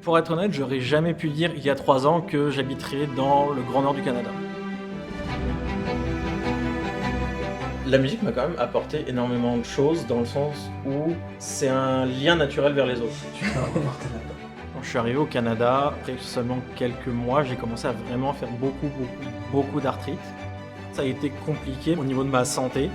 Pour être honnête, j'aurais jamais pu dire il y a 3 ans que j'habiterais dans le Grand Nord du Canada. La musique m'a quand même apporté énormément de choses dans le sens où c'est un lien naturel vers les autres. Quand je suis arrivé au Canada, après seulement quelques mois, j'ai commencé à vraiment faire beaucoup d'arthrite. Ça a été compliqué au niveau de ma santé.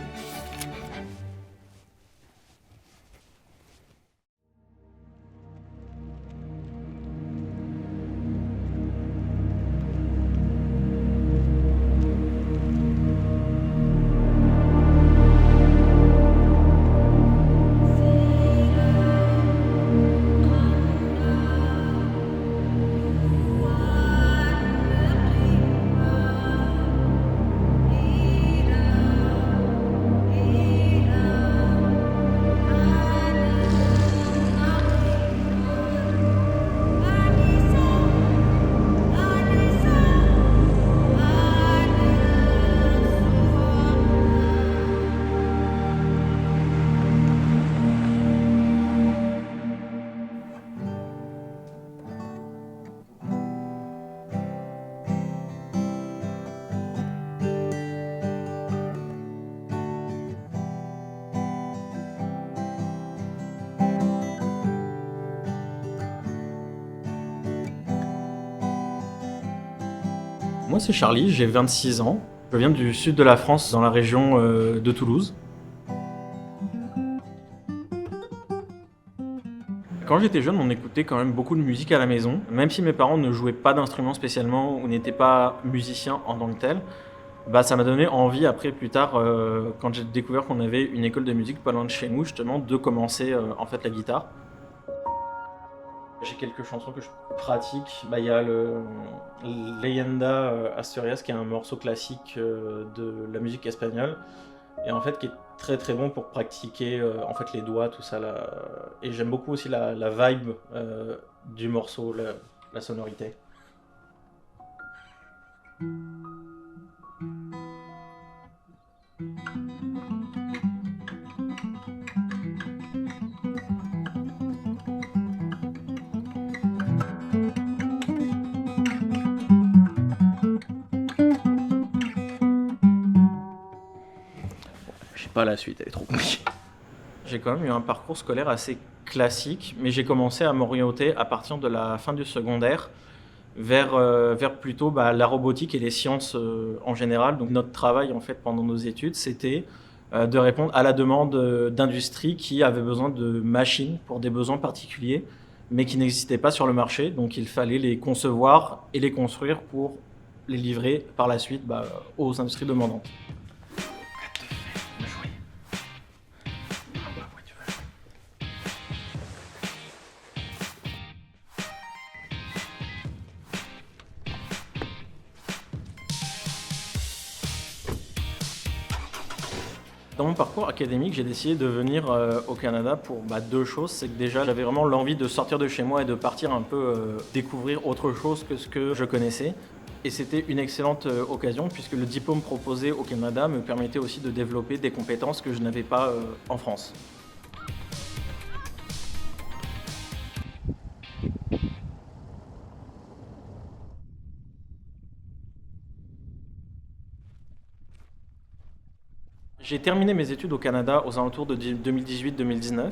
Moi, c'est Charlie, j'ai 26 ans. Je viens du sud de la France, dans la région de Toulouse. Quand j'étais jeune, on écoutait quand même beaucoup de musique à la maison. Même si mes parents ne jouaient pas d'instruments spécialement ou n'étaient pas musiciens en tant que tels, ça m'a donné envie après, plus tard, quand j'ai découvert qu'on avait une école de musique pas loin de chez nous, justement, de commencer en fait la guitare. J'ai quelques chansons que je pratique. Il y a le Leyenda Asturias, qui est un morceau classique de la musique espagnole, et en fait qui est très bon pour pratiquer en fait les doigts, tout ça là. Et j'aime beaucoup aussi la vibe du morceau, la sonorité. Je sais pas la suite, elle est trop compliquée. J'ai quand même eu un parcours scolaire assez classique, mais j'ai commencé à m'orienter à partir de la fin du secondaire vers plutôt la robotique et les sciences en général. Donc notre travail en fait pendant nos études, c'était de répondre à la demande d'industries qui avaient besoin de machines pour des besoins particuliers, mais qui n'existaient pas sur le marché. Donc il fallait les concevoir et les construire pour les livrer par la suite aux industries demandantes. Dans mon parcours académique, j'ai décidé de venir au Canada pour deux choses. C'est que déjà, j'avais vraiment l'envie de sortir de chez moi et de partir un peu découvrir autre chose que ce que je connaissais. Et c'était une excellente occasion puisque le diplôme proposé au Canada me permettait aussi de développer des compétences que je n'avais pas en France. J'ai terminé mes études au Canada aux alentours de 2018-2019.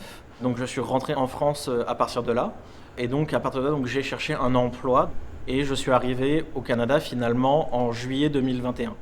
Donc je suis rentré en France à partir de là. Et donc à partir de là, j'ai cherché un emploi et je suis arrivé au Canada finalement en juillet 2021.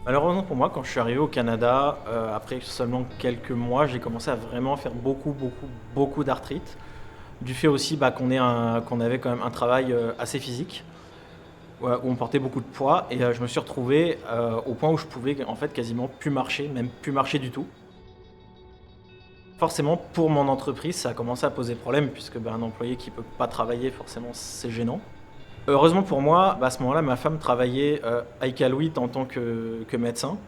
Malheureusement pour moi, quand je suis arrivé au Canada, après seulement quelques mois, j'ai commencé à vraiment faire beaucoup d'arthrite. Du fait aussi qu'on avait quand même un travail assez physique, où on portait beaucoup de poids, et je me suis retrouvé au point où je pouvais en fait quasiment plus marcher, même plus marcher du tout. Forcément, pour mon entreprise, ça a commencé à poser problème, puisque un employé qui ne peut pas travailler, forcément, c'est gênant. Heureusement pour moi, à ce moment-là, ma femme travaillait à Iqaluit en tant que médecin.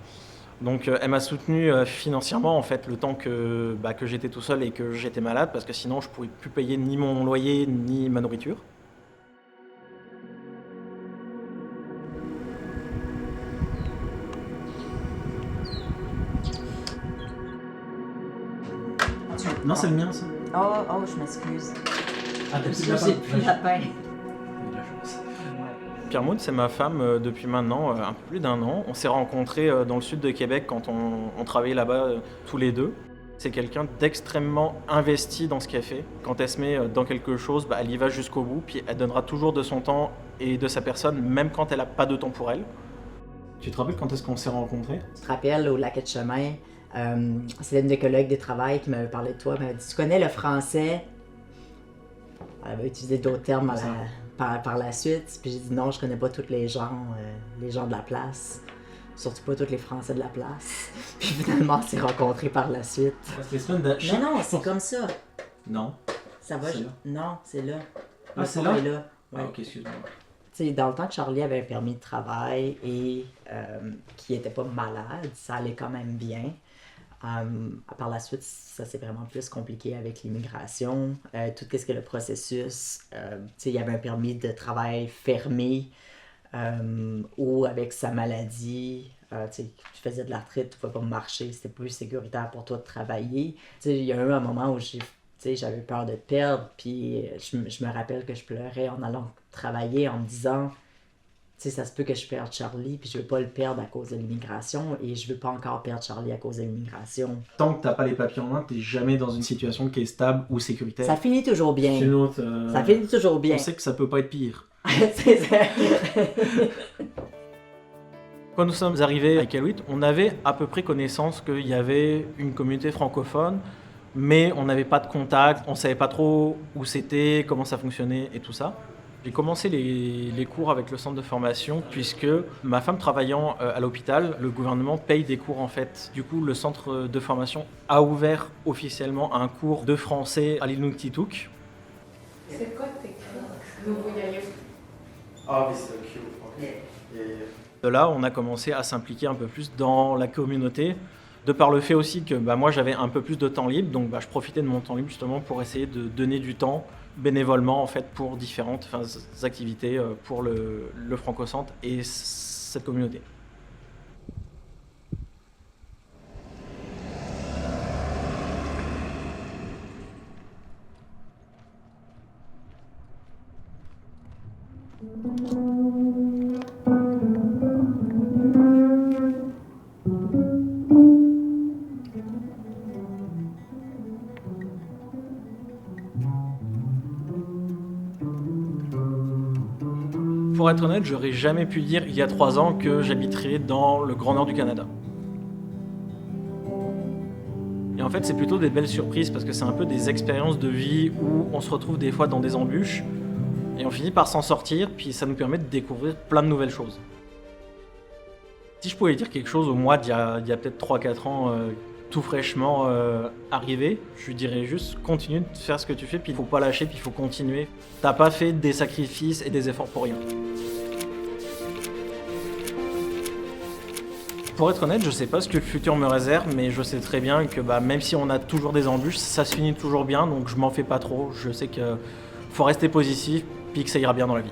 Donc elle m'a soutenu financièrement en fait le temps que j'étais tout seul et que j'étais malade parce que sinon je ne pourrais plus payer ni mon loyer ni ma nourriture. Non, c'est le mien ça. Oh, je m'excuse. Ah, t'as plus de J'ai plus de lapin. Pierre Maud, c'est ma femme depuis maintenant un peu plus d'1 an. On s'est rencontrés dans le sud de Québec quand on travaillait là-bas tous les deux. C'est quelqu'un d'extrêmement investi dans ce qu'elle fait. Quand elle se met dans quelque chose, elle y va jusqu'au bout, puis elle donnera toujours de son temps et de sa personne, même quand elle n'a pas de temps pour elle. Tu te rappelles quand est-ce qu'on s'est rencontrés? Tu te rappelles, au Lac de Chemin, c'était une des collègues de travail qui m'avait parlé de toi. Elle m'avait dit, tu connais le français? Elle avait utilisé d'autres termes par la suite. Puis j'ai dit, non, je connais pas tous les gens de la place. Surtout pas tous les Français de la place. Puis finalement, on s'est rencontrés par la suite. Non, c'est comme ça. Non. Ça va? C'est là. Non, c'est là. Ah, c'est là? là. Ouais. Ah, ok, excuse-moi. Tu sais, dans le temps que Charlie avait un permis de travail et qu'il n'était pas malade, ça allait quand même bien. Par la suite, ça s'est vraiment plus compliqué avec l'immigration. Tout ce que le processus, tu sais, il y avait un permis de travail fermé ou avec sa maladie, tu sais, tu faisais de la retraite, tu ne pouvais pas marcher, c'était plus sécuritaire pour toi de travailler. Tu sais, il y a eu un moment où j'avais peur de te perdre, puis je me rappelle que je pleurais en allant travailler en me disant, tu sais, ça se peut que je perde Charlie, puis je veux pas le perdre à cause de l'immigration, et je veux pas encore perdre Charlie à cause de l'immigration. Tant que t'as pas les papiers en main, t'es jamais dans une situation qui est stable ou sécuritaire. Ça finit toujours bien. Sinon, Ça finit toujours bien. on sait que ça peut pas être pire. C'est ça. Quand nous sommes arrivés à Iqaluit, on avait à peu près connaissance qu'il y avait une communauté francophone, mais on n'avait pas de contact, on savait pas trop où c'était, comment ça fonctionnait et tout ça. J'ai commencé les cours avec le centre de formation puisque ma femme travaillant à l'hôpital, le gouvernement paye des cours en fait. Du coup, le centre de formation a ouvert officiellement un cours de français à l'Inuktitut. C'est quoi tes nouveau yayo? Ah oui, c'est cute. De là, on a commencé à s'impliquer un peu plus dans la communauté, de par le fait aussi que moi j'avais un peu plus de temps libre, donc je profitais de mon temps libre justement pour essayer de donner du temps bénévolement en fait pour différentes activités pour le Franco-Centre et cette communauté. Pour être honnête, j'aurais jamais pu dire il y a 3 ans que j'habiterais dans le Grand Nord du Canada. Et en fait, c'est plutôt des belles surprises parce que c'est un peu des expériences de vie où on se retrouve des fois dans des embûches et on finit par s'en sortir, puis ça nous permet de découvrir plein de nouvelles choses. Si je pouvais dire quelque chose au mois d'il y a peut-être 3-4 ans, tout fraîchement arrivé, je lui dirais juste continue de faire ce que tu fais, puis il faut pas lâcher, puis il faut continuer. T'as pas fait des sacrifices et des efforts pour rien. Pour être honnête, je sais pas ce que le futur me réserve, mais je sais très bien que même si on a toujours des embûches, ça se finit toujours bien, donc je m'en fais pas trop. Je sais que faut rester positif, puis que ça ira bien dans la vie.